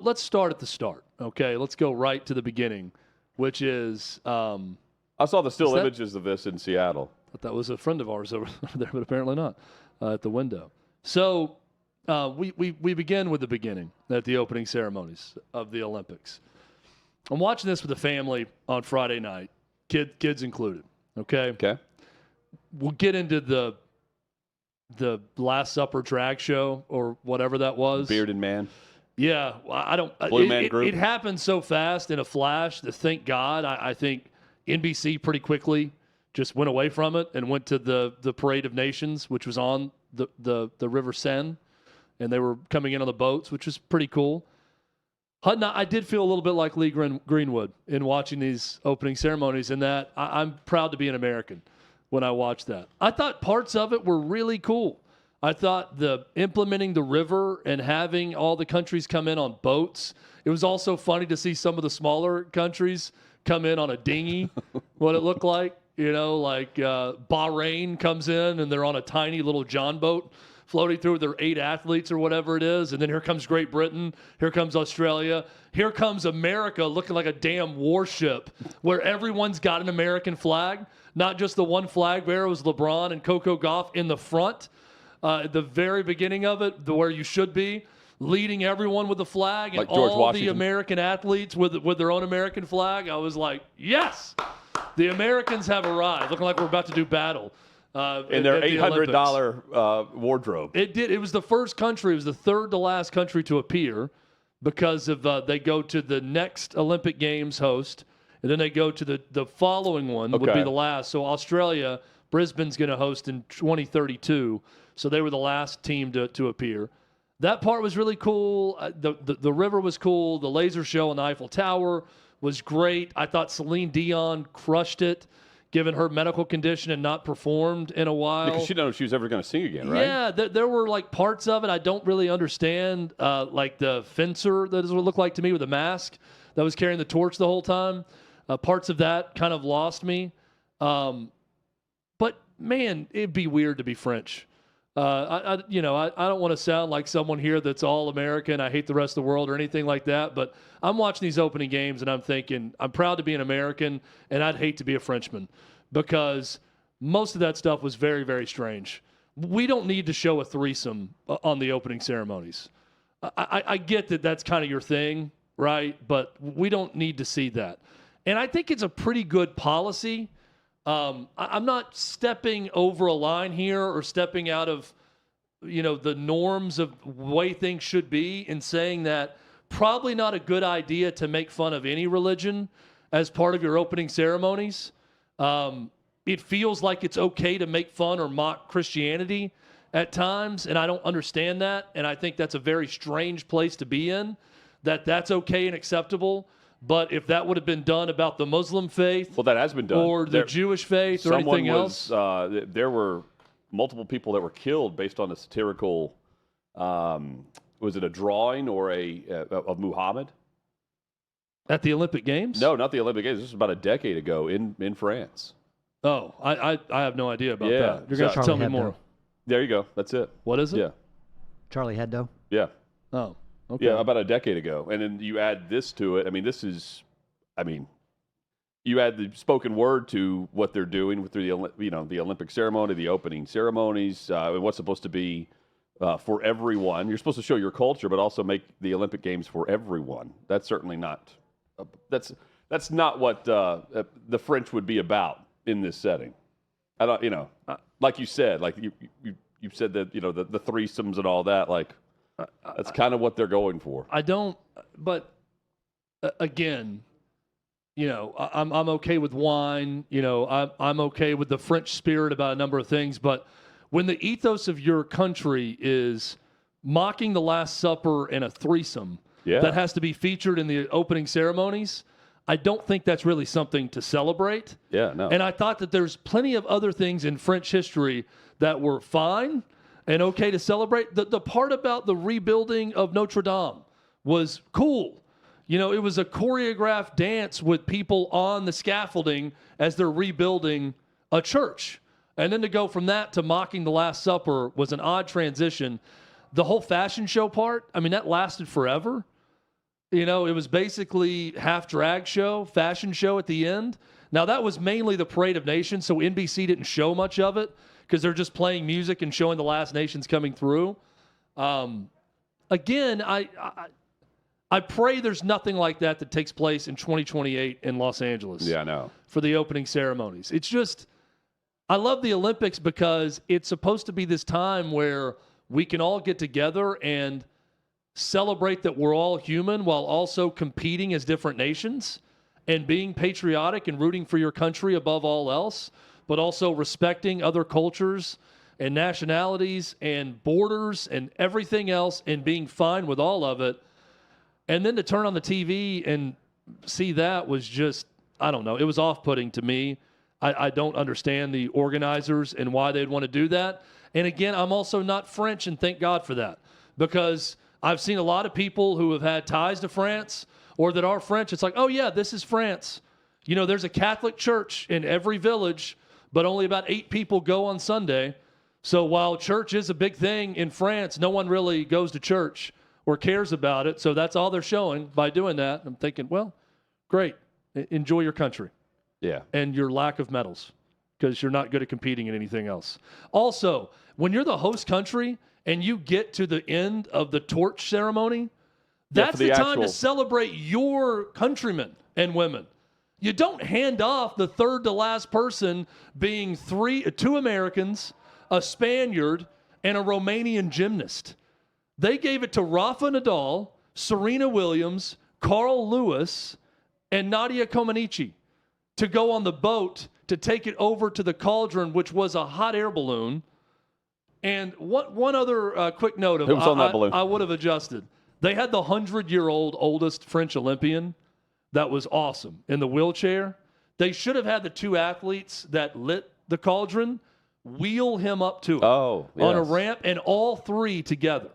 let's start at the start, okay? Let's go right to the beginning, which is I saw the still images of this in Seattle. I thought that was a friend of ours over there, but apparently not at the window. So we begin with the beginning at the opening ceremonies of the Olympics. I'm watching this with the family on Friday night, kids included, okay? Okay. We'll get into the Last Supper drag show or whatever that was. Bearded man. Yeah, I don't. Blue Man Group. It happened so fast in a flash that, thank God, I think NBC pretty quickly just went away from it and went to the Parade of Nations, which was on the River Seine, and they were coming in on the boats, which was pretty cool. Hutton, I did feel a little bit like Lee Greenwood in watching these opening ceremonies, in that I'm proud to be an American when I watched that. I thought parts of it were really cool. I thought the implementing the river and having all the countries come in on boats. It was also funny to see some of the smaller countries come in on a dinghy, what it looked like. You know, like Bahrain comes in and they're on a tiny little John boat floating through their 8 athletes or whatever it is. And then here comes Great Britain. Here comes Australia. Here comes America looking like a damn warship where everyone's got an American flag. Not just the one flag bearer was LeBron and Coco Gauff in the front. At the very beginning of it, where you should be, leading everyone with the flag, and like George all Washington. the American athletes with their own American flag. I was like, yes, the Americans have arrived, looking like we're about to do battle. In their $800 wardrobe. It was the first country. It was the third to last country to appear, because of they go to the next Olympic Games host, and then they go to the following one would be the last. So Australia, Brisbane's going to host in 2032. So they were the last team to appear. That part was really cool. The river was cool. The laser show on the Eiffel Tower was great. I thought Celine Dion crushed it, given her medical condition, and not performed in a while. Because she didn't know if she was ever going to sing again, right? Yeah, there were like parts of it I don't really understand, like the fencer, that is what it looked like to me with a mask that was carrying the torch the whole time. Parts of that kind of lost me. But man, it'd be weird to be French. I don't want to sound like someone here that's all American. I hate the rest of the world or anything like that. But I'm watching these opening games and I'm thinking, I'm proud to be an American, and I'd hate to be a Frenchman, because most of that stuff was very, very strange. We don't need to show a threesome on the opening ceremonies. I get that that's kind of your thing, right? But we don't need to see that. And I think it's a pretty good policy. I'm not stepping over a line here or stepping out of, the norms of the way things should be, in saying that probably not a good idea to make fun of any religion as part of your opening ceremonies. It feels like it's okay to make fun or mock Christianity at times, and I don't understand that. And I think that's a very strange place to be in, that's okay and acceptable. But if that would have been done about the Muslim faith, well, that has been done, or the Jewish faith, or anything else, there were multiple people that were killed based on a satirical. Was it a drawing or of Muhammad at the Olympic Games? No, not the Olympic Games. This was about a decade ago in France. Oh, I have no idea about that. You're going to tell me more. There you go. That's it. What is it? Yeah. Charlie Hebdo. Yeah. Oh. Okay. Yeah, about a decade ago. And then you add this to it. You add the spoken word to what they're doing through the Olympic ceremony, the opening ceremonies, what's supposed to be for everyone. You're supposed to show your culture, but also make the Olympic Games for everyone. That's certainly not. That's not what the French would be about in this setting. I don't. Like you said, like you said that the threesomes and all that, like. That's kind of what they're going for. I don't, but again, I'm okay with wine. I'm okay with the French spirit about a number of things. But when the ethos of your country is mocking the Last Supper and a threesome that has to be featured in the opening ceremonies, I don't think that's really something to celebrate. Yeah, no. And I thought that there's plenty of other things in French history that were fine and okay to celebrate. The part about the rebuilding of Notre Dame was cool. It was a choreographed dance with people on the scaffolding as they're rebuilding a church. And then to go from that to mocking the Last Supper was an odd transition. The whole fashion show part, that lasted forever. You know, it was basically half drag show, fashion show at the end. Now, that was mainly the Parade of Nations, so NBC didn't show much of it because they're just playing music and showing the last nations coming through. Again, I pray there's nothing like that takes place in 2028 in Los Angeles. Yeah, I know. For the opening ceremonies. It's just, I love the Olympics because it's supposed to be this time where we can all get together and celebrate that we're all human while also competing as different nations and being patriotic and rooting for your country above all else, but also respecting other cultures and nationalities and borders and everything else and being fine with all of it. And then to turn on the TV and see that was just, I don't know, it was off-putting to me. I don't understand the organizers and why they'd want to do that. And again, I'm also not French, and thank God for that, because I've seen a lot of people who have had ties to France or that are French. It's like, oh, yeah, this is France. You know, there's a Catholic church in every village, but only about 8 people go on Sunday. So while church is a big thing in France, no one really goes to church or cares about it. So that's all they're showing by doing that. I'm thinking, well, great. Enjoy your country. Yeah. And your lack of medals because you're not good at competing in anything else. Also, when you're the host country and you get to the end of the torch ceremony, that's the time to celebrate your countrymen and women. You don't hand off the third to last person being 2 Americans, a Spaniard, and a Romanian gymnast. They gave it to Rafa Nadal, Serena Williams, Carl Lewis, and Nadia Comaneci to go on the boat to take it over to the cauldron, which was a hot air balloon. And one other quick note of who was on that balloon? I would have adjusted. They had the 100-year-old oldest French Olympian that was awesome in the wheelchair. They should have had the 2 athletes that lit the cauldron wheel him up to it on a ramp, and all 3 together.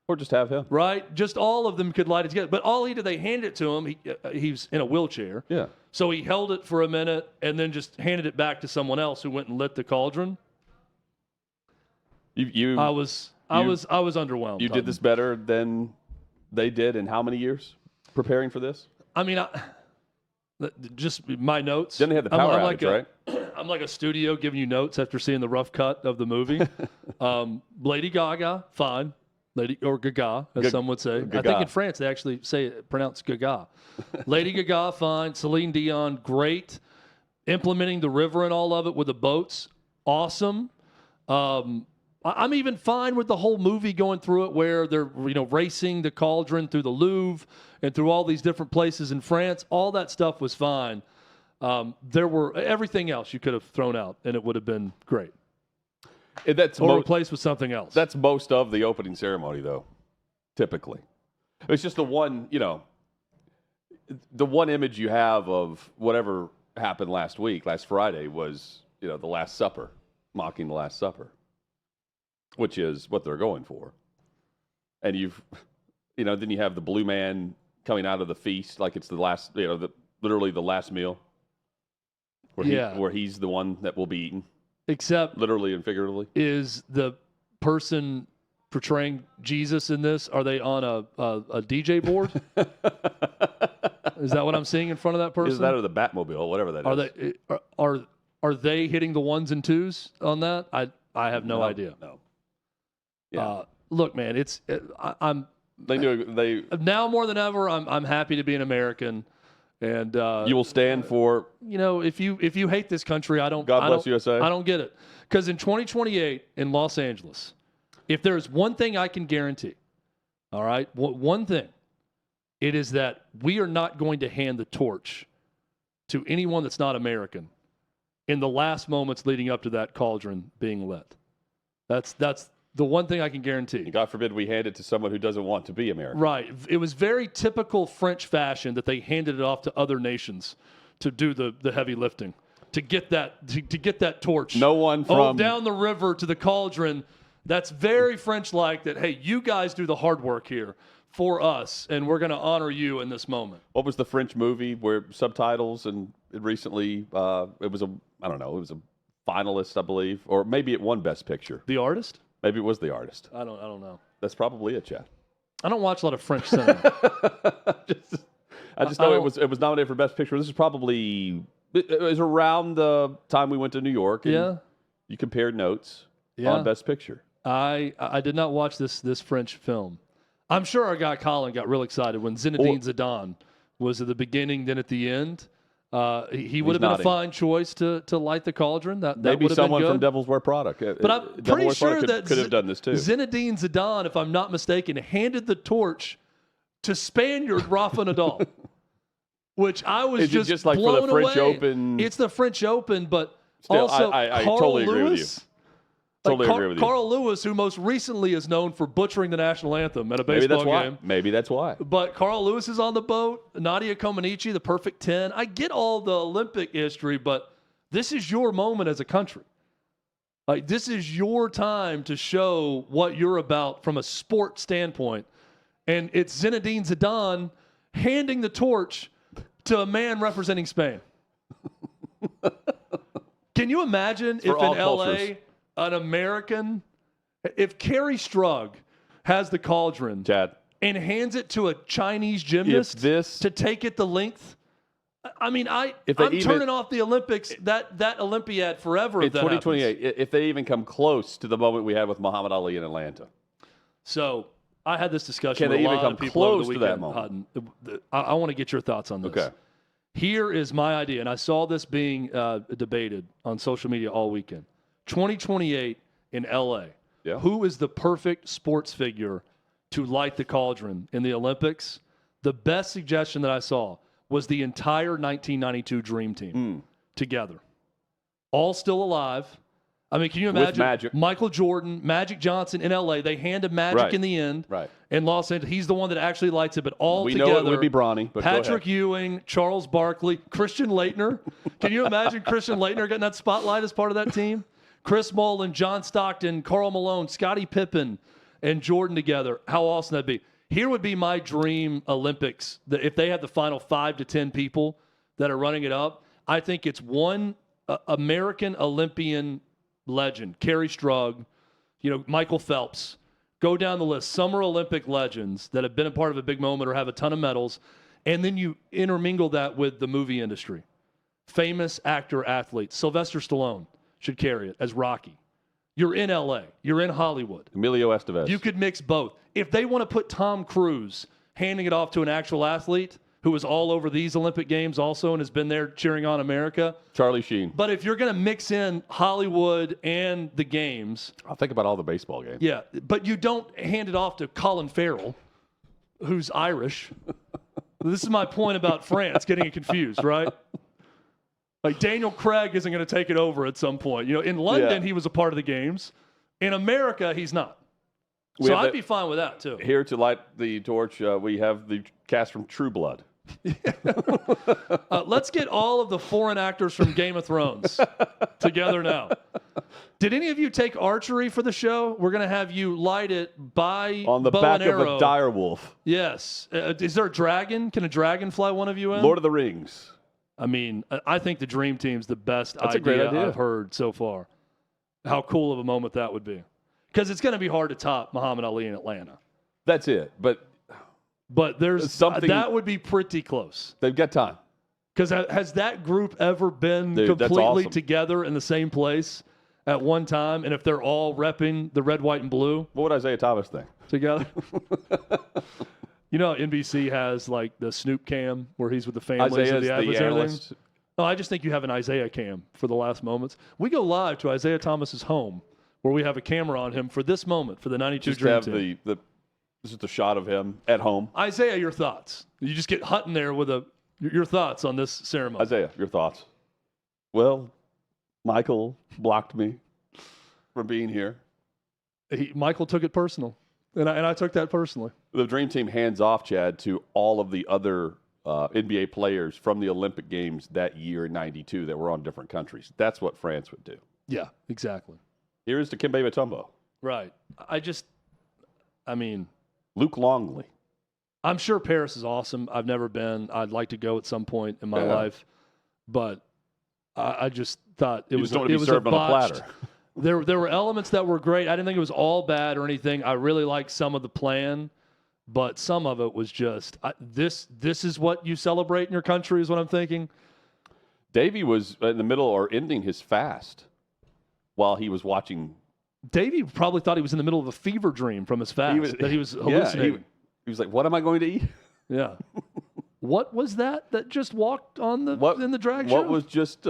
Or just have him. Right? Just all of them could light it together. But all he did, they handed it to him. He's in a wheelchair. Yeah. So he held it for a minute and then just handed it back to someone else who went and lit the cauldron. I was underwhelmed. You did this better than they did in how many years preparing for this? I mean, just my notes. Then they had the power outage, right? I'm like a studio giving you notes after seeing the rough cut of the movie. Lady Gaga, fine. Or Gaga, as some would say. Gaga. I think in France they actually pronounce Gaga. Lady Gaga, fine. Celine Dion, great. Implementing the river and all of it with the boats, awesome. I'm even fine with the whole movie going through it where they're racing the cauldron through the Louvre and through all these different places in France. All that stuff was fine. There were everything else you could have thrown out, and it would have been great. Or replaced with something else. That's most of the opening ceremony, though, typically. It's just the one image you have of whatever happened last Friday was, the Last Supper, mocking the Last Supper, which is what they're going for. And then you have the blue man coming out of the feast like it's the last, literally the last meal, where he's the one that will be eaten. Except, literally and figuratively, is the person portraying Jesus in this? Are they on a DJ board? Is that what I'm seeing in front of that person? Is that or the Batmobile, whatever that is? Are they hitting the 1s and 2s on that? I have no idea. No. Yeah. Look, man, I'm. They now more than ever. I'm happy to be an American. And you will stand for, if you hate this country, God bless USA. I don't get it. Because in 2028 in Los Angeles, if there's one thing I can guarantee, all right, one thing, it is that we are not going to hand the torch to anyone that's not American in the last moments leading up to that cauldron being lit. That's the one thing I can guarantee. God forbid we hand it to someone who doesn't want to be American. Right. It was very typical French fashion that they handed it off to other nations to do the heavy lifting, to get that torch. No one from down the river to the cauldron. That's very French-like. That hey, you guys do the hard work here for us, and we're going to honor you in this moment. What was the French movie where subtitles and recently it was a finalist, I believe, or maybe it won Best Picture. The Artist? Maybe it was The Artist. I don't know. That's probably it, Chad. I don't watch a lot of French cinema. I just know it was nominated for Best Picture. This is probably it was around the time we went to New York. And Yeah. You compared notes Yeah. on Best Picture. I did not watch this French film. I'm sure our guy Colin got real excited when Zinedine Zidane was at the beginning, then at the end. He would have been a fine choice to light the cauldron. That Maybe would have someone been good. from Devil's Wear Product. But I'm pretty sure that could have done this too. Zinedine Zidane, if I'm not mistaken, handed the torch to Spaniard Rafa Nadal, which I was just like for the French away. Open? It's the French Open, but Still, also I Carl totally agree with you. Lewis. Totally agree with you. Carl Lewis, who most recently is known for butchering the national anthem at a baseball game. Maybe that's why. But Carl Lewis is on the boat. Nadia Comaneci, the perfect 10. I get all the Olympic history, but this is your moment as a country. Like, this is your time to show what you're about from a sport standpoint. And it's Zinedine Zidane handing the torch to a man representing Spain. Can you imagine if in LA, an American, if Kerry Strug has the cauldron Chad, and hands it to a Chinese gymnast to take it the length? I mean, I'm turning off the Olympics, that Olympiad forever. In 2028, if they even come close to the moment we had with Muhammad Ali in Atlanta. So I had this discussion Can with they a even lot come of people close over the to weekend, that moment? Hutton. I want to get your thoughts on this. Okay. Here is my idea, and I saw this being debated on social media all weekend. 2028 in LA. Yeah. Who is the perfect sports figure to light the cauldron in the Olympics? The best suggestion that I saw was the entire 1992 Dream Team together. All still alive. I mean, can you imagine Magic. Michael Jordan, Magic Johnson in LA? They handed Magic in the end. Right. In Los Angeles, he's the one that actually lights it, but all we together. know it would be Bronny, but Patrick Ewing, Charles Barkley, Christian Laettner. Can you imagine Christian Laettner getting that spotlight as part of that team? Chris Mullin, John Stockton, Karl Malone, Scottie Pippen, and Jordan together. How awesome that'd be. Here would be my dream Olympics. That if they had the final 5 to 10 people that are running it up, I think it's one American Olympian legend, Kerry Strug, Michael Phelps. Go down the list. Summer Olympic legends that have been a part of a big moment or have a ton of medals. And then you intermingle that with the movie industry. Famous actor, athletes. Sylvester Stallone should carry it as Rocky. You're in LA. You're in Hollywood. Emilio Estevez. You could mix both. If they want to put Tom Cruise handing it off to an actual athlete who is all over these Olympic Games also and has been there cheering on America. Charlie Sheen. But if you're going to mix in Hollywood and the games. I'll think about all the baseball games. Yeah, but you don't hand it off to Colin Farrell, who's Irish. This is my point about France getting it confused, right? Like Daniel Craig isn't going to take it over at some point. In London, he was a part of the games. In America, he's not. So I'd be fine with that, too. Here to light the torch, we have the cast from True Blood. Let's get all of the foreign actors from Game of Thrones together now. Did any of you take archery for the show? We're going to have you light it by on the bow back and arrow. of a dire wolf. Yes. Is there a dragon? Can a dragon fly one of you in? Lord of the Rings. I mean, I think the Dream Team's the best a great idea I've heard so far. How cool of a moment that would be. Because it's going to be hard to top Muhammad Ali in Atlanta. That's it. But there's something that would be pretty close. They've got time. Because has that group ever been completely awesome. together in the same place at one time? And if they're all repping the red, white, and blue? What would Isaiah Thomas think? Together? NBC has like the Snoop cam where he's with the families of the athletes and everything. No, I just think you have an Isaiah cam for the last moments. We go live to Isaiah Thomas's home where we have a camera on him for this moment for the 92 Dream Team. This is the shot of him at home. Isaiah, your thoughts. You just get Hutton there with your thoughts on this ceremony. Isaiah, your thoughts. Well, Michael blocked me from being here. Michael took it personal, and I took that personally. The Dream Team hands off, Chad, to all of the other NBA players from the Olympic Games that year in '92 that were on different countries. That's what France would do. Yeah, exactly. Here's to Dikembe Mutombo. Right. Luke Longley. I'm sure Paris is awesome. I've never been. I'd like to go at some point in my life, but I just thought it was a botched. There were elements that were great. I didn't think it was all bad or anything. I really liked some of the plan, but some of it was just this is what you celebrate in your country is what I'm thinking. Davey was in the middle or ending his fast while he was watching. Davey probably thought he was in the middle of a fever dream from his fast, that he was hallucinating. Yeah, he was like, what am I going to eat? Yeah. What was that just walked on in the drag show? What was just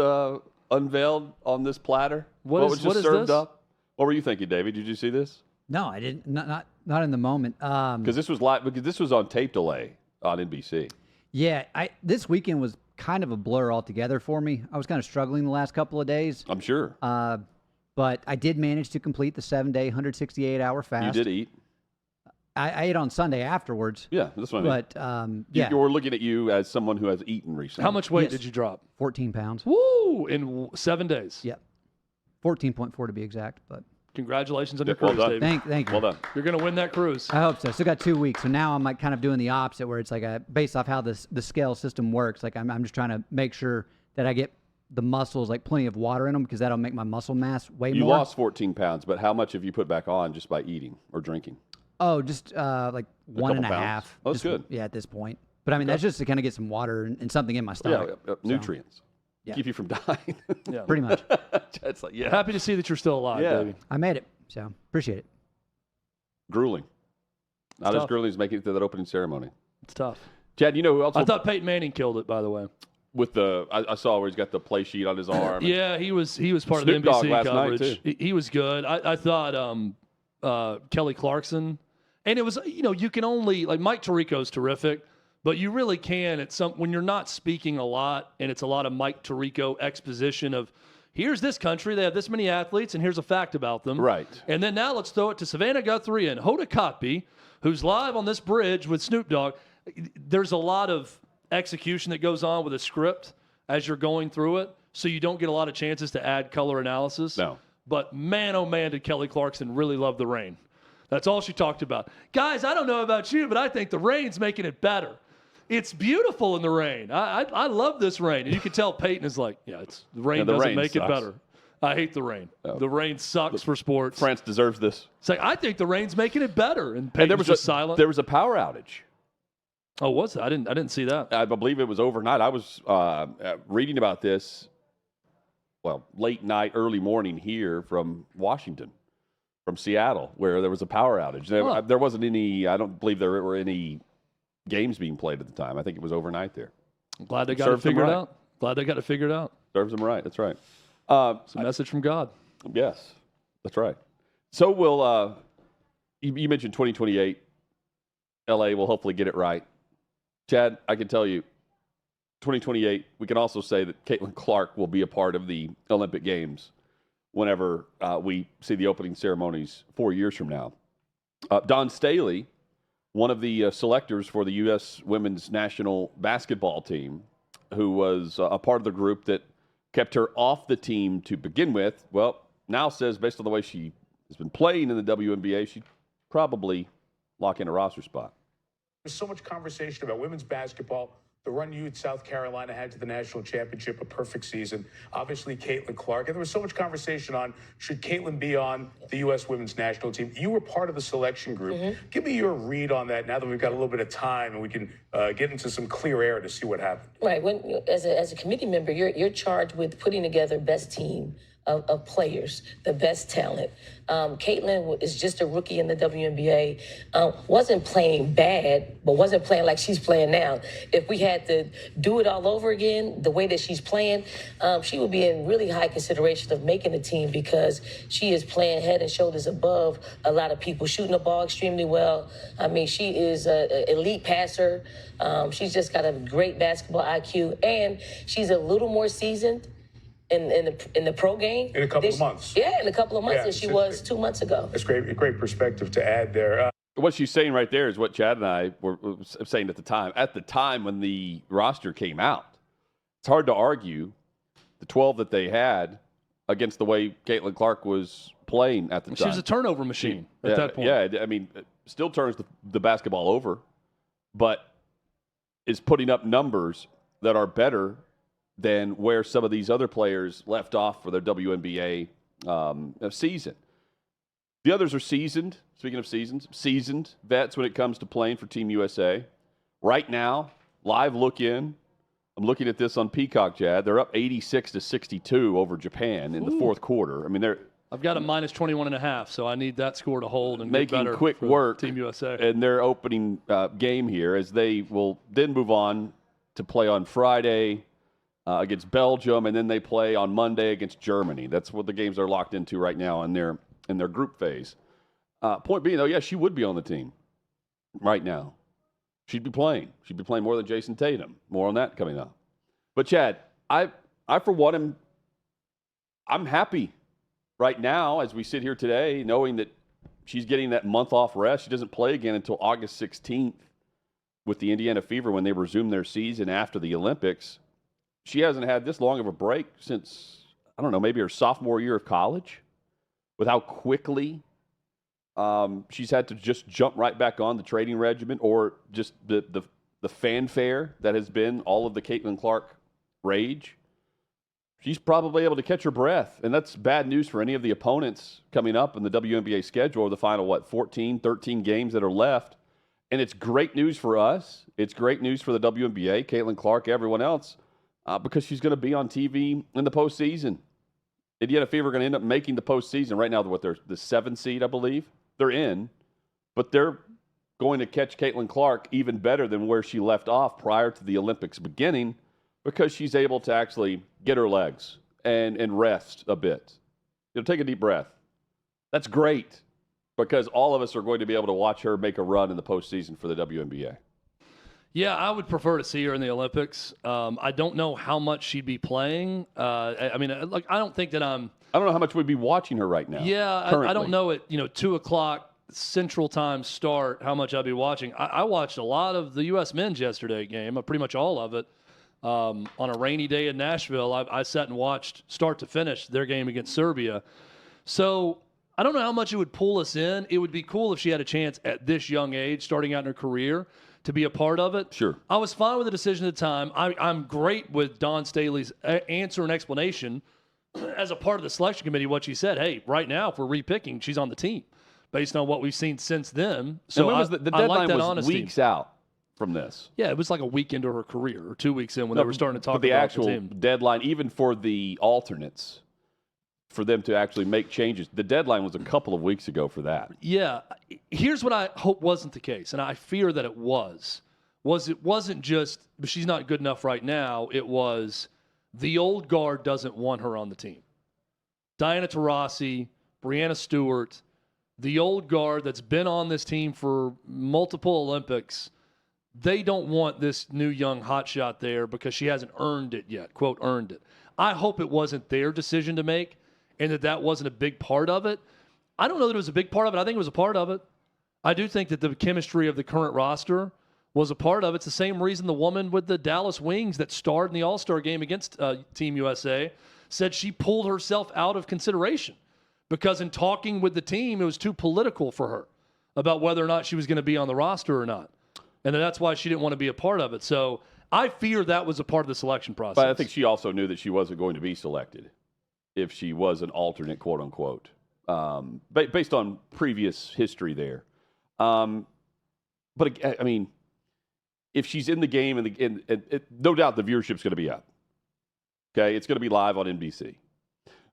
unveiled on this platter? What was just served up? What were you thinking, Davey? Did you see this? No, I didn't. Not in the moment. Because this was live. Because this was on tape delay on NBC. Yeah, this weekend was kind of a blur altogether for me. I was kind of struggling the last couple of days. I'm sure. But I did manage to complete the 7-day, 168-hour fast. You did eat. I ate on Sunday afterwards. Yeah, that's what I mean. But yeah, you were looking at you as someone who has eaten recently. How much weight did you drop? 14 pounds. Woo! In 7 days. Yep, 14.4 to be exact. But congratulations on your Well cruise, done. Davey. thank you. Well done. You're going to win that cruise. I hope so. Still got 2 weeks, so now I'm like kind of doing the opposite, where it's like based off how the scale system works. Like I'm just trying to make sure that I get the muscles like plenty of water in them because that'll make my muscle mass way more. You lost 14 pounds, but how much have you put back on just by eating or drinking? Oh, just like one and a pounds. half. Oh, that's Just- good. Yeah, at this point. But I mean, that's just to kind of get some water and something in my stomach. Yeah, nutrients. Yeah. Keep you from dying. Yeah. Pretty much. It's like, yeah. Happy to see that you're still alive, Yeah. baby. I made it, so appreciate it. Grueling. Not tough. as grueling as making it to that opening ceremony. It's tough. Chad, you know who else? I thought Peyton Manning killed it, by the way. With I saw where he's got the play sheet on his arm. Yeah, he was part Snoop of the Dogg NBC last night, coverage. too. He was good. I thought Kelly Clarkson, and it was you can only like Mike Tirico's terrific, but you really can when you're not speaking a lot and it's a lot of Mike Tirico exposition of here's this country, they have this many athletes, and here's a fact about them. Right. And then now let's throw it to Savannah Guthrie and Hoda Kotb, who's live on this bridge with Snoop Dogg. There's a lot of execution that goes on with a script as you're going through it, so you don't get a lot of chances to add color analysis. No. But man, oh man, did Kelly Clarkson really love the rain. That's all she talked about. Guys, I don't know about you, but I think the rain's making it better. It's beautiful in the rain. I love this rain. And you can tell Peyton is like, the rain the doesn't rain make sucks. it better. I hate the rain. The rain sucks for sports. France deserves this. It's like, I think the rain's making it better. And And Peyton was just silent. There was a power outage. Oh, was it? I didn't see that. I believe it was overnight. I was reading about this, late night, early morning here from Washington, from Seattle, where there was a power outage. There wasn't any, I don't believe there were any games being played at the time. I think it was overnight there. I'm glad they got it figured out. Glad they got it figured out. Serves them right. That's right. It's a message from God. Yes, that's right. So we'll, you mentioned 2028. LA will hopefully get it right. Chad, I can tell you, 2028, we can also say that Caitlin Clark will be a part of the Olympic Games whenever we see the opening ceremonies 4 years from now. Don Staley, one of the selectors for the U.S. women's national basketball team, who was a part of the group that kept her off the team to begin with, now says based on the way she has been playing in the WNBA, she'd probably lock in a roster spot. There's so much conversation about women's basketball. The run you at South Carolina had to the national championship, a perfect season. Obviously, Caitlin Clark. And there was so much conversation on should Caitlin be on the U.S. women's national team. You were part of the selection group. Give me your read on that now that we've got a little bit of time and we can get into some clear air to see what happened. Right. When as a committee member, you're charged with putting together best team of players, the best talent. Caitlin is just a rookie in the WNBA. Wasn't playing bad, but wasn't playing like she's playing now. If we had to do it all over again, the way that she's playing, she would be in really high consideration of making the team because she is playing head and shoulders above a lot of people, shooting the ball extremely well. I mean, she is an elite passer. She's just got a great basketball IQ, and she's a little more seasoned in the pro game. In a couple of months. Yeah, in a couple of months Yeah, than she was 2 months ago. That's great perspective to add there. What she's saying right there is what Chad and I were saying at the time. At the time when the roster came out, it's hard to argue the 12 that they had against the way Caitlin Clark was playing at the time. She was a turnover machine at that point. Yeah, I mean, still turns the basketball over, but is putting up numbers that are better than where some of these other players left off for their WNBA season. The others are seasoned. Speaking of seasoned vets when it comes to playing for Team USA. Right now, live look in. I'm looking at this on Peacock, Jad. They're up 86-62 over Japan in the fourth quarter. I mean, they're I've got a minus 21.5, so I need that score to hold and making get better quick for work Team USA. in their opening game here, as they will then move on to play on Friday against Belgium, and then they play on Monday against Germany. That's what the games are locked into right now in their group phase. Point being, though, yeah, she would be on the team right now. She'd be playing. She'd be playing more than Jason Tatum. More on that coming up. But, Chad, I for one, I'm happy right now as we sit here today knowing that she's getting that month off rest. She doesn't play again until August 16th with the Indiana Fever when they resume their season after the Olympics. She hasn't had this long of a break since, I don't know, maybe her sophomore year of college, with how quickly she's had to just jump right back on the training regimen, or just the fanfare that has been all of the Caitlin Clark rage. She's probably able to catch her breath, and that's bad news for any of the opponents coming up in the WNBA schedule, or the final, 14, 13 games that are left. And it's great news for us. It's great news for the WNBA, Caitlin Clark, everyone else, because she's going to be on TV in the postseason. Indiana Fever are going to end up making the postseason. Right now, they're the 7th seed, I believe. They're in, but they're going to catch Caitlin Clark even better than where she left off prior to the Olympics beginning, because she's able to actually get her legs and rest a bit. Take a deep breath. That's great, because all of us are going to be able to watch her make a run in the postseason for the WNBA. Yeah, I would prefer to see her in the Olympics. I don't know how much she'd be playing. I don't think that I don't know how much we'd be watching her right now. Yeah, I don't know at 2 o'clock Central Time start how much I'd be watching. I watched a lot of the U.S. men's yesterday game, pretty much all of it. On a rainy day in Nashville, I sat and watched start to finish their game against Serbia. So I don't know how much it would pull us in. It would be cool if she had a chance at this young age, starting out in her career, to be a part of it. Sure. I was fine with the decision at the time. I'm great with Dawn Staley's answer and explanation as a part of the selection committee, what she said. Hey, right now, if we're repicking, she's on the team based on what we've seen since then. So the deadline like that was honesty. Weeks out from this. Yeah, it was like a week into her career, or 2 weeks in when they were starting to talk about the actual the team. deadline, even for the alternates, for them to actually make changes. The deadline was a couple of weeks ago for that. Yeah. Here's what I hope wasn't the case, and I fear that it was it wasn't just she's not good enough right now. It was the old guard doesn't want her on the team. Diana Taurasi, Brianna Stewart, the old guard that's been on this team for multiple Olympics, they don't want this new young hotshot there because she hasn't earned it yet, quote, earned it. I hope it wasn't their decision to make and that wasn't a big part of it. I don't know that it was a big part of it. I think it was a part of it. I do think that the chemistry of the current roster was a part of it. It's the same reason the woman with the Dallas Wings that starred in the All-Star game against Team USA said she pulled herself out of consideration because in talking with the team, it was too political for her about whether or not she was going to be on the roster or not. And that's why she didn't want to be a part of it. So I fear that was a part of the selection process. But I think she also knew that she wasn't going to be selected if she was an alternate, quote unquote, based on previous history there. But I mean, if she's in the game, and no doubt the viewership's going to be up. Okay, it's going to be live on NBC.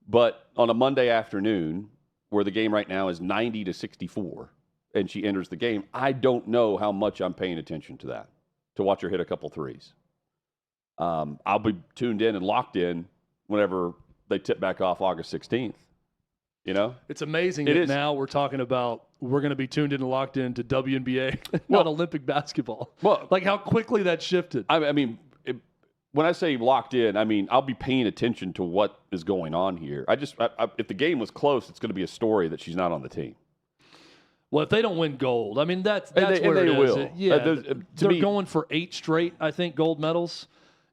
But on a Monday afternoon, where the game right now is 90-64, and she enters the game, I don't know how much I'm paying attention to that, to watch her hit a couple threes. I'll be tuned in and locked in whenever they tip back off August 16th. It's amazing that now we're talking about we're going to be tuned in and locked in to WNBA, not Olympic basketball. Well, like how quickly that shifted. I mean, when I say locked in, I mean I'll be paying attention to what is going on here. If the game was close, it's going to be a story that she's not on the team. Well, if they don't win gold, I mean that's where it is. Will. They're going for 8 straight, I think, gold medals.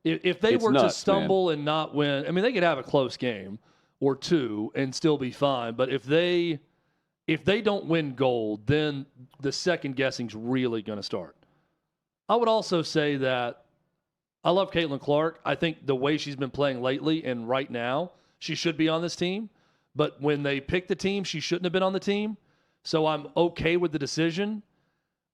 If they were to stumble and not win, I mean they could have a close game or 2 and still be fine. But if they don't win gold, then the second guessing's really going to start. I would also say that I love Caitlin Clark. I think the way she's been playing lately and right now, she should be on this team. But when they picked the team, she shouldn't have been on the team. So I'm okay with the decision.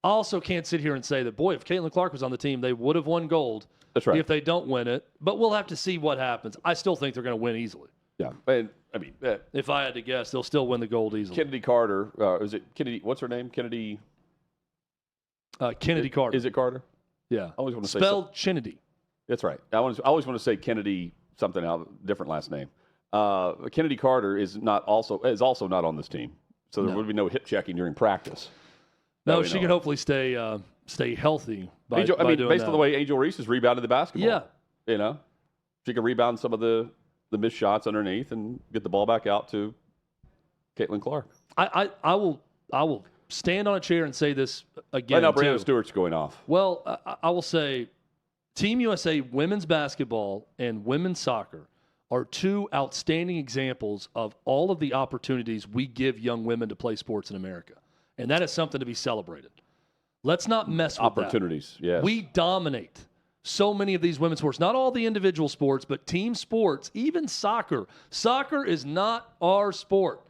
I also can't sit here and say that, boy, if Caitlin Clark was on the team, they would have won gold. That's right. If they don't win it. But we'll have to see what happens. I still think they're going to win easily. Yeah. And, I mean, If I had to guess, they'll still win the gold easily. Kennedy Carter, is it Kennedy? What's her name? Kennedy Kennedy Carter. Is it Carter? Yeah. I always want to say Spelled Kennedy. That's right. I always want to say Kennedy something else, different last name. Kennedy Carter is also not on this team, so there would be no hip checking during practice. No, she can hopefully stay healthy. Based on the way Angel Reese has rebounded the basketball. Yeah, she can rebound some of the missed shots underneath and get the ball back out to Caitlin Clark. I will stand on a chair and say this again. I know Brandon Stewart's going off. Well, I will say, Team USA women's basketball and women's soccer are two outstanding examples of all of the opportunities we give young women to play sports in America. And that is something to be celebrated. Let's not mess with opportunities. Yes. We dominate so many of these women's sports. Not all the individual sports, but team sports, even soccer. Soccer is not our sport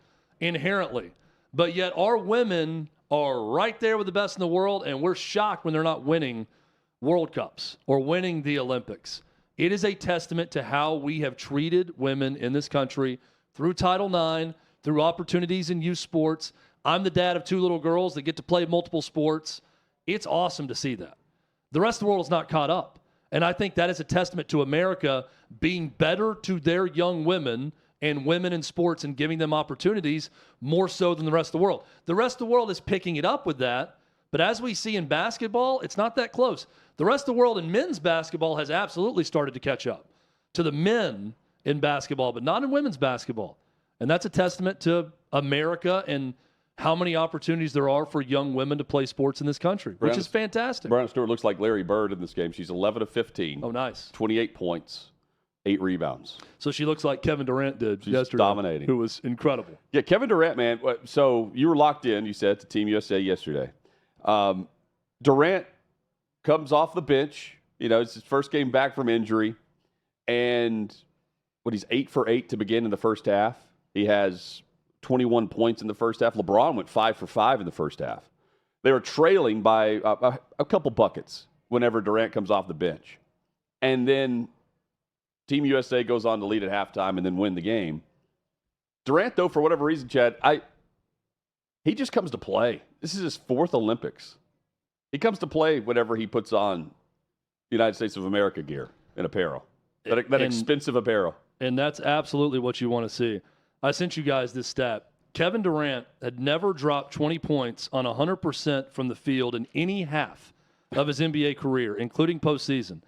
inherently. But yet our women are right there with the best in the world, and we're shocked when they're not winning World Cups or winning the Olympics. It is a testament to how we have treated women in this country through Title IX, through opportunities in youth sports. I'm the dad of 2 little girls that get to play multiple sports. It's awesome to see that. The rest of the world is not caught up. And I think that is a testament to America being better to their young women and women in sports and giving them opportunities more so than the rest of the world. The rest of the world is picking it up with that. But as we see in basketball, it's not that close. The rest of the world in men's basketball has absolutely started to catch up to the men in basketball, but not in women's basketball. And that's a testament to America and how many opportunities there are for young women to play sports in this country, which is fantastic. Brandon Stewart looks like Larry Bird in this game. She's 11 of 15. Oh, nice. 28 points, 8 rebounds. So she looks like Kevin Durant did yesterday. Dominating. Who was incredible. Yeah, Kevin Durant, man. So you were locked in, you said, to Team USA yesterday. Durant comes off the bench. It's his first game back from injury. And he's 8 for 8 to begin in the first half. He has 21 points in the first half. LeBron went 5 for 5 in the first half. They were trailing by a couple buckets whenever Durant comes off the bench. And then Team USA goes on to lead at halftime and then win the game. Durant, though, for whatever reason, Chad, he just comes to play. This is his 4th Olympics. He comes to play whenever he puts on United States of America gear and apparel, that expensive apparel. And that's absolutely what you want to see. I sent you guys this stat. Kevin Durant had never dropped 20 points on 100% from the field in any half of his NBA career, including postseason.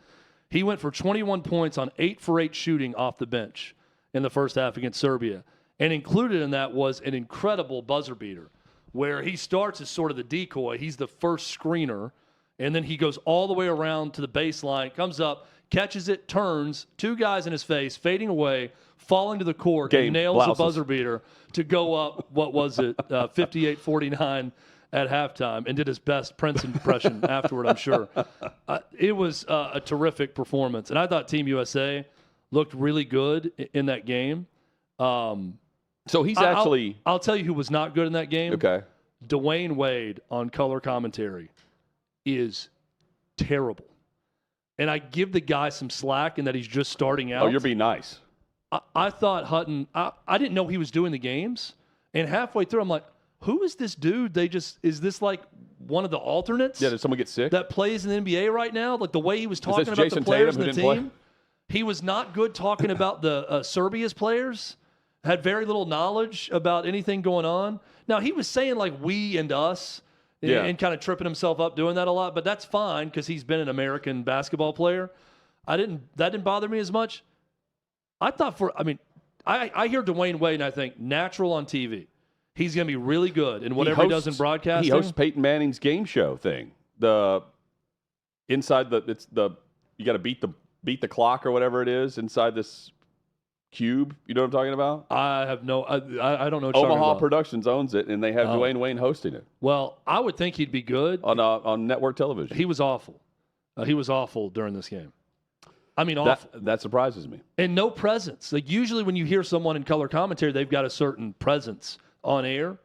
He went for 21 points on 8 for 8 shooting off the bench in the first half against Serbia. And included in that was an incredible buzzer beater where he starts as sort of the decoy. He's the first screener, and then he goes all the way around to the baseline, comes up, catches it, turns, 2 guys in his face, fading away, falling to the court, and nails a buzzer beater to go up, 58-49 at halftime, and did his best Prince impression afterward, I'm sure. It was a terrific performance, and I thought Team USA looked really good in that game. So he's I'll tell you who was not good in that game. Okay. Dwayne Wade on color commentary is terrible. And I give the guy some slack in that he's just starting out. Oh, you're being nice. I thought Hutton, I didn't know he was doing the games. And halfway through, I'm like, who is this dude? Is this like one of the alternates? Yeah, did someone get sick? That plays in the NBA right now? Like the way he was talking about Jason the players Tatum in the team. He was not good talking about the Serbia's players. Had very little knowledge about anything going on. Now, he was saying like we and us and kind of tripping himself up doing that a lot, but that's fine because he's been an American basketball player. That didn't bother me as much. I hear Dwayne Wade and I think natural on TV. He's going to be really good in whatever he does in broadcasting. He hosts Peyton Manning's game show thing. You got to beat the clock or whatever it is inside this cube. You know what I'm talking about? I have no. I don't know. What Omaha Productions owns it, and they have Dwayne Wayne hosting it. Well, I would think he'd be good on network television. He was awful. He was awful during this game. I mean, awful. That surprises me. And no presence. Like usually when you hear someone in color commentary, they've got a certain presence on air.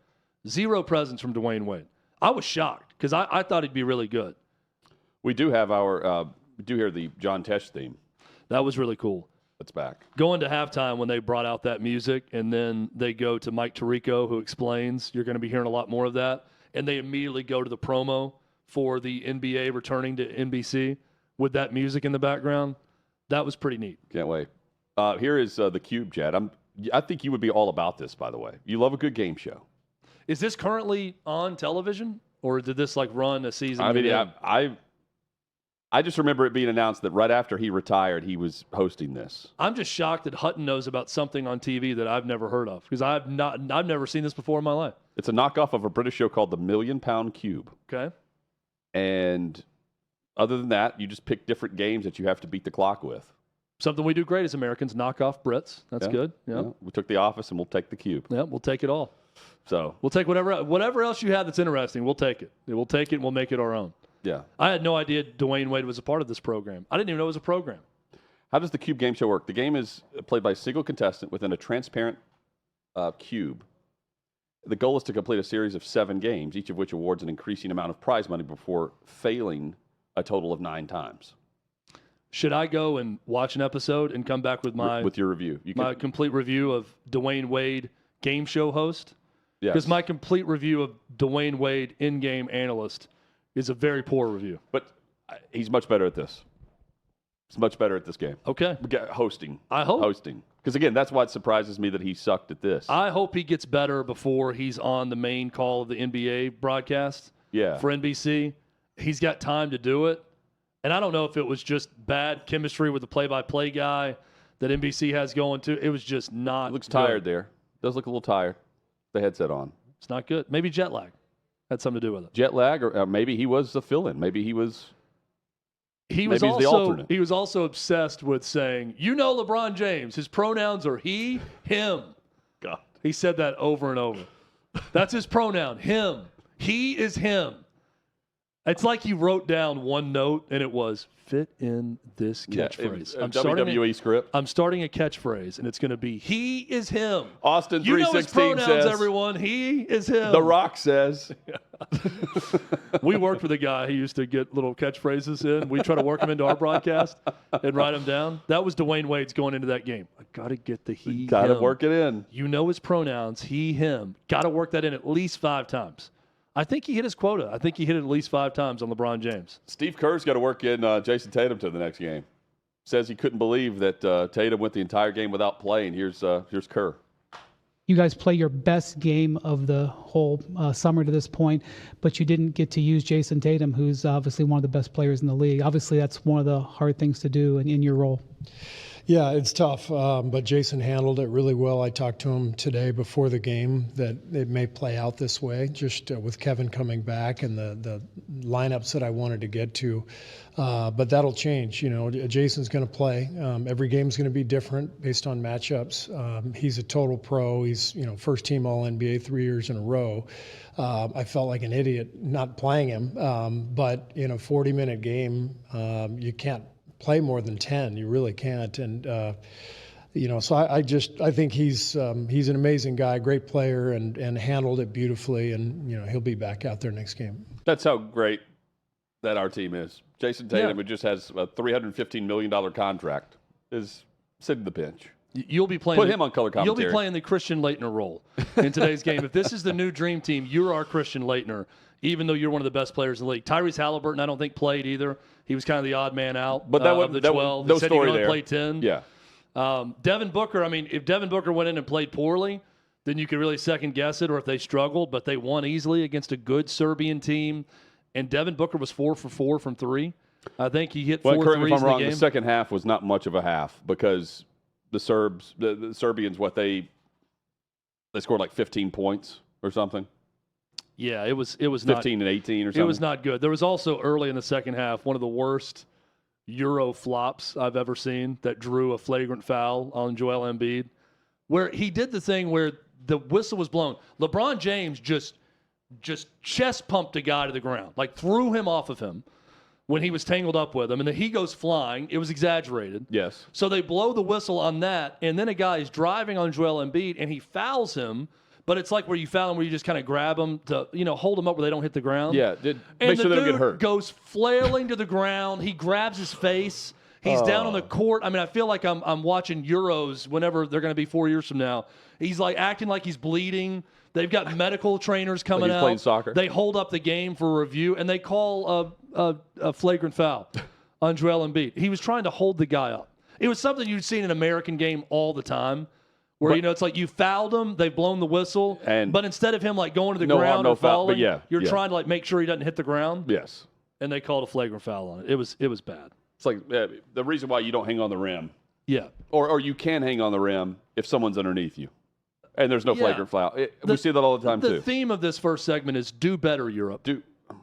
Zero presence from Dwayne Wade. I was shocked because I thought he'd be really good. We do have we do hear the John Tesh theme. That was really cool. That's back. Going to halftime when they brought out that music, and then they go to Mike Tirico, who explains, you're going to be hearing a lot more of that, and they immediately go to the promo for the NBA returning to NBC with that music in the background. That was pretty neat. Can't wait. Here is the Cube, Chad. I think you would be all about this, by the way. You love a good game show. Is this currently on television, or did this run a season? I mean, I just remember it being announced that right after he retired, he was hosting this. I'm just shocked that Hutton knows about something on TV that I've never heard of, because I've never seen this before in my life. It's a knockoff of a British show called The Million Pound Cube. Okay. And other than that, you just pick different games that you have to beat the clock with. Something we do great as Americans, knock off Brits. That's good. Yeah. We took The Office, and we'll take the Cube. Yeah, we'll take it all. So we'll take whatever else you have that's interesting. We'll take it. We'll take it, and we'll make it our own. Yeah. I had no idea Dwayne Wade was a part of this program. I didn't even know it was a program. How does the Cube game show work? The game is played by a single contestant within a transparent cube. The goal is to complete a series of 7 games, each of which awards an increasing amount of prize money before failing a total of 9 times. Should I go and watch an episode and come back with your review? My complete review of Dwayne Wade game show host? Yes. Because my complete review of Dwayne Wade in-game analyst is a very poor review. But he's much better at this. He's much better at this game. Okay. Hosting. I hope. Hosting. Because, again, that's why it surprises me that he sucked at this. I hope he gets better before he's on the main call of the NBA broadcast for NBC. He's got time to do it. And I don't know if it was just bad chemistry with the play-by-play guy that NBC has going to. It was just not He looks good. tired there. Does look a little tired. The headset on. It's not good. Maybe jet lag had something to do with it. Jet lag, or maybe he was the fill-in. Maybe he was... He was also obsessed with saying, LeBron James, his pronouns are he, him. God. He said that over and over. That's his pronoun, him. He is him. It's like he wrote down one note, and it was, fit in this catchphrase. WWE script. I'm starting a catchphrase, and it's going to be, he is him. Austin 316 You know his pronouns, says, everyone. He is him. The Rock says. We worked with a guy who used to get little catchphrases in. We try to work them into our broadcast and write them down. That was Dwayne Wade's going into that game. I got to get the he, Got to him. work it in. You know his pronouns, he, him. Got to work that in at least 5 times. I think he hit his quota. I think he hit it at least 5 times on LeBron James. Steve Kerr's got to work in Jason Tatum to the next game. Says he couldn't believe that Tatum went the entire game without playing. Here's Kerr. You guys play your best game of the whole summer to this point, but you didn't get to use Jason Tatum, who's obviously one of the best players in the league. Obviously, that's one of the hard things to do in your role. Yeah, it's tough, but Jason handled it really well. I talked to him today before the game that it may play out this way, just with Kevin coming back and the lineups that I wanted to get to. But that'll change. Jason's going to play. Every game's going to be different based on matchups. He's a total pro. He's first team All-NBA 3 years in a row. I felt like an idiot not playing him, but in a 40-minute game, you can't play more than 10. You really can't. And, so I think he's an amazing guy, great player, and handled it beautifully. And, he'll be back out there next game. That's how great that our team is. Jason Tatum, who just has a $315 million contract, is sitting the bench. You'll be playing. Put him on color commentary. You'll be playing the Christian Laettner role in today's game. If this is the new dream team, you're our Christian Laettner, even though you're one of the best players in the league. Tyrese Halliburton, I don't think played either. He was kind of the odd man out. But of the 12. No he said story he there. Play 10. Yeah. Devin Booker. I mean, if Devin Booker went in and played poorly, then you could really second guess it. Or if they struggled, but they won easily against a good Serbian team, and Devin Booker was 4 for 4 from 3. I think he hit 4 threes correct me if I'm wrong, in the game. the second half was not much of a half because the Serbians, they scored like 15 points or something. Yeah, it was 15 and 18 or something. It was not good. There was also early in the second half one of the worst Euro flops I've ever seen that drew a flagrant foul on Joel Embiid, where he did the thing where the whistle was blown. LeBron James just chest pumped a guy to the ground, like threw him off of him when he was tangled up with him, and then he goes flying. It was exaggerated. Yes. So they blow the whistle on that, and then a guy is driving on Joel Embiid, and he fouls him but it's like where you foul them where you just kind of grab them to, hold them up where they don't hit the ground. Yeah, and make sure the they don't get dude hurt. goes flailing to the ground. He grabs his face. He's down on the court. I mean, I feel like I'm watching Euros whenever they're going to be 4 years from now. He's like acting like he's bleeding. They've got medical trainers coming he's out. playing soccer. They hold up the game for a review, and they call a flagrant foul on Joel Embiid. He was trying to hold the guy up. It was something you'd see in an American game all the time, where it's like you fouled him, they've blown the whistle, but instead of him like going to the No ground harm, no or foul, but falling, you're yeah. trying to like make sure he doesn't hit the ground. Yes. And they called a flagrant foul on it. It was bad. It's like the reason why you don't hang on the rim. Yeah. Or you can hang on the rim if someone's underneath you. And there's no flagrant foul. We see that all the time, too. The theme of this first segment is do better, Europe.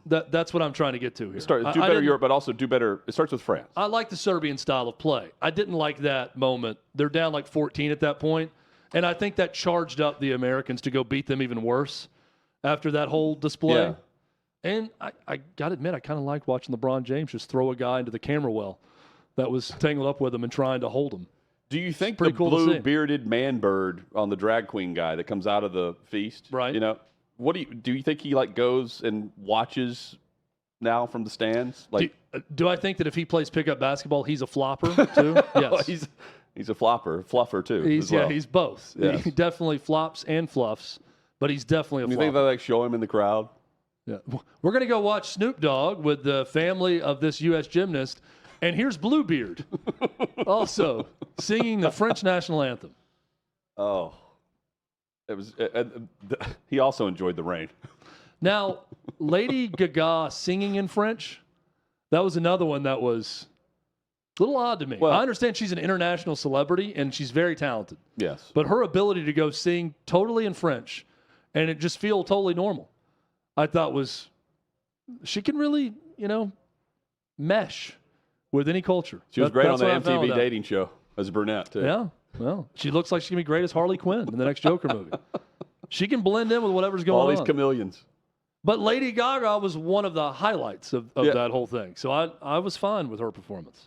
That's what I'm trying to get to here. Do better, Europe, but also do better. It starts with France. I like the Serbian style of play. I didn't like that moment. They're down like 14 at that point, and I think that charged up the Americans to go beat them even worse after that whole display. Yeah. And I got to admit, I kind of liked watching LeBron James just throw a guy into the camera well that was tangled up with him and trying to hold him. Do you think the blue-bearded man bird on the drag queen guy that comes out of the feast, right? What do you think he like goes and watches now from the stands? Like, do I think that if he plays pickup basketball, he's a flopper too? Yes, he's a fluffer too. He's both. Yes. He definitely flops and fluffs, but he's definitely a flopper. You think they like show him in the crowd? Yeah, we're gonna go watch Snoop Dogg with the family of this U.S. gymnast. And here's Bluebeard, also singing the French national anthem. Oh, it was. He also enjoyed the rain. Now, Lady Gaga singing in French, that was another one that was a little odd to me. Well, I understand she's an international celebrity and she's very talented. Yes, but her ability to go sing totally in French and it just feel totally normal, I thought she can really, mesh with any culture. She was great on the MTV dating show as a brunette, too. Yeah. Well, she looks like she's going to be great as Harley Quinn in the next Joker movie. She can blend in with whatever's going on. All these chameleons. But Lady Gaga was one of the highlights of that whole thing. So I was fine with her performance.